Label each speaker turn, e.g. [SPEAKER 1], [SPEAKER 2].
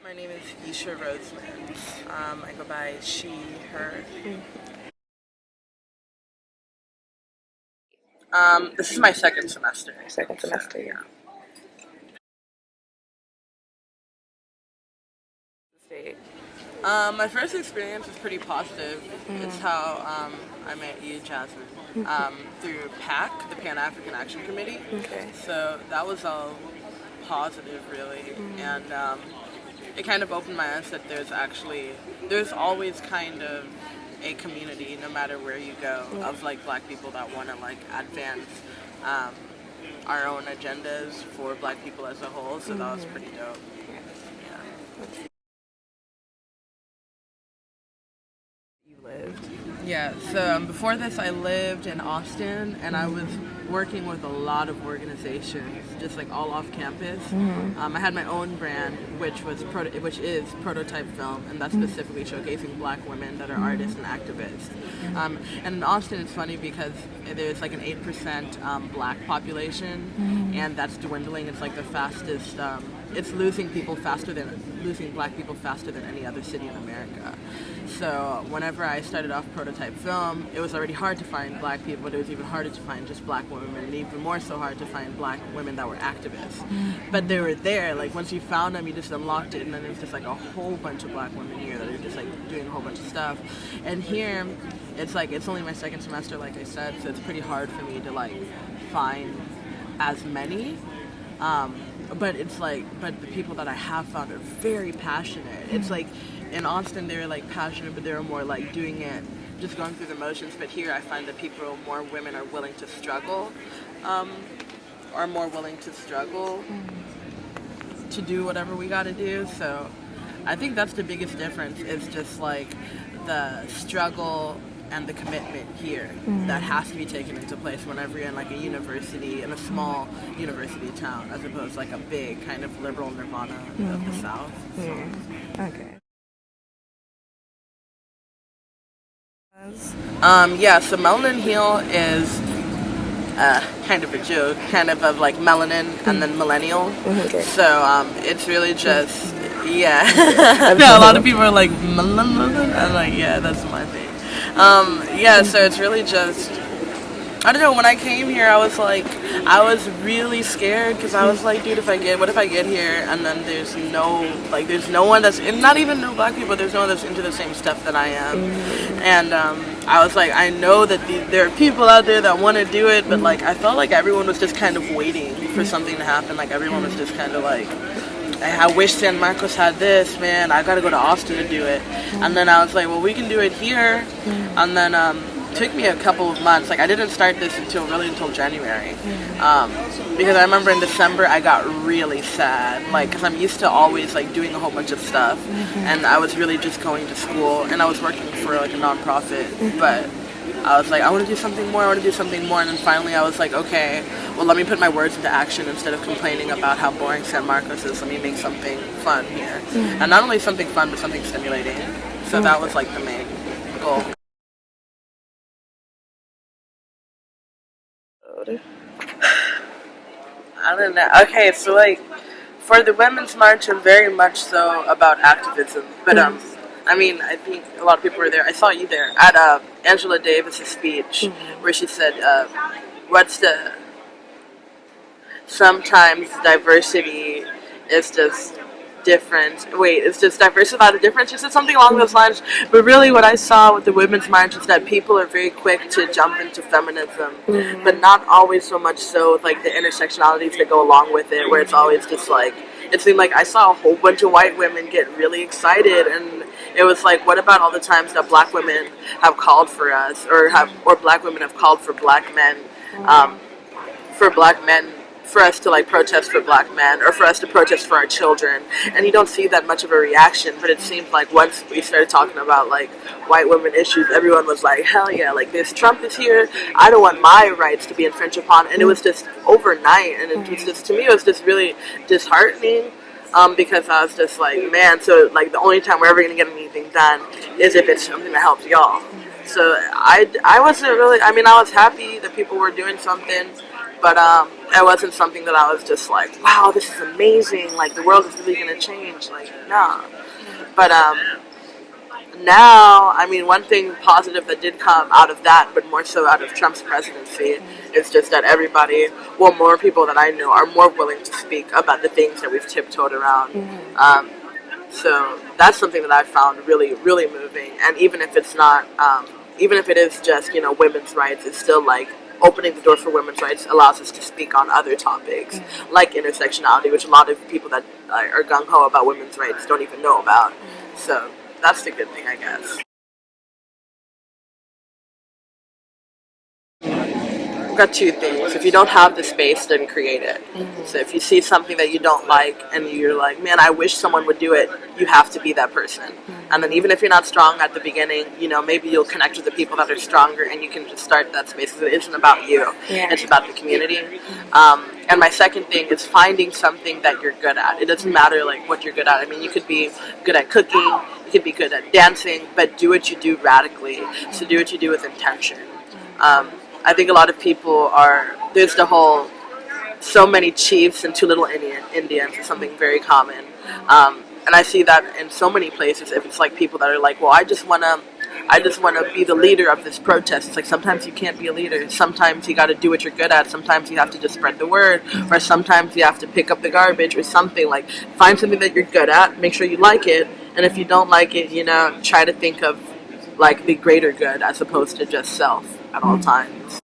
[SPEAKER 1] My name is Isha Rosmond. I go by she, her. This is my second semester.
[SPEAKER 2] Second semester, yeah. State.
[SPEAKER 1] My first experience was pretty positive. It's how I met you, Jasmine, through PAC, the Pan African Action Committee.
[SPEAKER 2] Okay.
[SPEAKER 1] So that was all positive, really, and it kind of opened my eyes that there's always kind of a community, no matter where you go, of like Black people that want to like advance our own agendas for Black people as a whole. So that was pretty dope. Yeah.
[SPEAKER 2] You lived.
[SPEAKER 1] Yeah, so before this I lived in Austin and I was working with a lot of organizations, just like all off campus. I had my own brand, which is Prototyp Film, and that's specifically showcasing Black women that are artists and activists. And in Austin it's funny because there's like an 8% Black population, and that's dwindling. It's like the fastest, it's losing Black people faster than any other city in America. So whenever I started off Prototyp Film, it was already hard to find Black people, but it was even harder to find just Black women, and even more so hard to find Black women that were activists. But they were there. Like once you found them, you just unlocked it, and then there's just like a whole bunch of Black women here that are just like doing a whole bunch of stuff. And here, it's like it's only my second semester, like I said, so it's pretty hard for me to like find as many. But the people that I have found are very passionate. It's like in Austin they were like passionate, but they were more like doing it, just going through the motions. But here I find that more women are willing to struggle, to do whatever we got to do. So I think that's the biggest difference. Is just like the struggle and the commitment here that has to be taken into place whenever you're in like a university, in a small university town, as opposed to like a big kind of liberal nirvana of the South. So.
[SPEAKER 2] Okay.
[SPEAKER 1] Yeah, so MLNHEAL is kind of a joke, kind of like melanin and then millennial.
[SPEAKER 2] Okay.
[SPEAKER 1] So it's really just, yeah. No, a lot of people are like, melanin. I'm like, yeah, that's my thing. Yeah, so it's really just, I don't know, when I came here I was really scared because I was like, dude, what if I get here and then there's no one that's, and not even no Black people, there's no one that's into the same stuff that I am. And I was like, I know that there are people out there that want to do it, but like I felt like everyone was just kind of waiting for something to happen. Like everyone was just kind of like, I wish San Marcos had this, man. I gotta go to Austin to do it. And then I was like, well, we can do it here. And then it took me a couple of months. Like I didn't start this until January. Because I remember in December I got really sad. Like, because I'm used to always like doing a whole bunch of stuff. And I was really just going to school. And I was working for like a nonprofit. But I was like, I want to do something more. And then finally I was like, okay, well, let me put my words into action. Instead of complaining about how boring San Marcos is, let me make something fun here. And not only something fun, but something stimulating. So that was like the main goal. I don't know. Okay, so like for the Women's March, I'm very much so about activism. But I mean, I think a lot of people were there. I saw you there at Angela Davis's speech, where she said, sometimes diversity is just different. Wait, it's just diverse without a difference. She said something along those lines. But really what I saw with the Women's March is that people are very quick to jump into feminism, but not always so much so with like the intersectionalities that go along with it, where it's always just like, it seemed like I saw a whole bunch of white women get really excited, and it was like, what about all the times that Black women have called for us, or Black women have called for Black men, for us to like protest for Black men, or for us to protest for our children, and you don't see that much of a reaction. But it seemed like once we started talking about like white women issues, everyone was like, hell yeah, like this Trump is here, I don't want my rights to be infringed upon. And it was just overnight, and it was just, to me, it was just really disheartening. Because I was just like, man, so like the only time we're ever gonna get anything done is if it's something that helps y'all. So I wasn't really, I mean, I was happy that people were doing something, but It wasn't something that I was just like, wow, this is amazing, like the world is really gonna change. Like, no. But now, I mean, one thing positive that did come out of that, but more so out of Trump's presidency, is just that everybody, well, more people that I know are more willing to speak about the things that we've tiptoed around. So that's something that I found really, really moving. And even if it's not, even if it is just, you know, women's rights, it's still like opening the door for women's rights allows us to speak on other topics like intersectionality, which a lot of people that are gung-ho about women's rights don't even know about. So that's the good thing, I guess. I've got two things. If you don't have the space, then create it. So if you see something that you don't like and you're like, man, I wish someone would do it, you have to be that person. And then even if you're not strong at the beginning, you know, maybe you'll connect with the people that are stronger and you can just start that space. Because it isn't about you. It's about the community. And my second thing is finding something that you're good at. It doesn't matter like what you're good at. I mean, you could be good at cooking, you could be good at dancing, but do what you do radically. So do what you do with intention. I think a lot of people there's the whole, so many chiefs and too little Indians is something very common. And I see that in so many places. If it's like people that are like, well, I just want to be the leader of this protest. It's like sometimes you can't be a leader. Sometimes you got to do what you're good at. Sometimes you have to just spread the word, or sometimes you have to pick up the garbage or something. Like, find something that you're good at, make sure you like it, and if you don't like it, you know, try to think of like the greater good as opposed to just self at all times.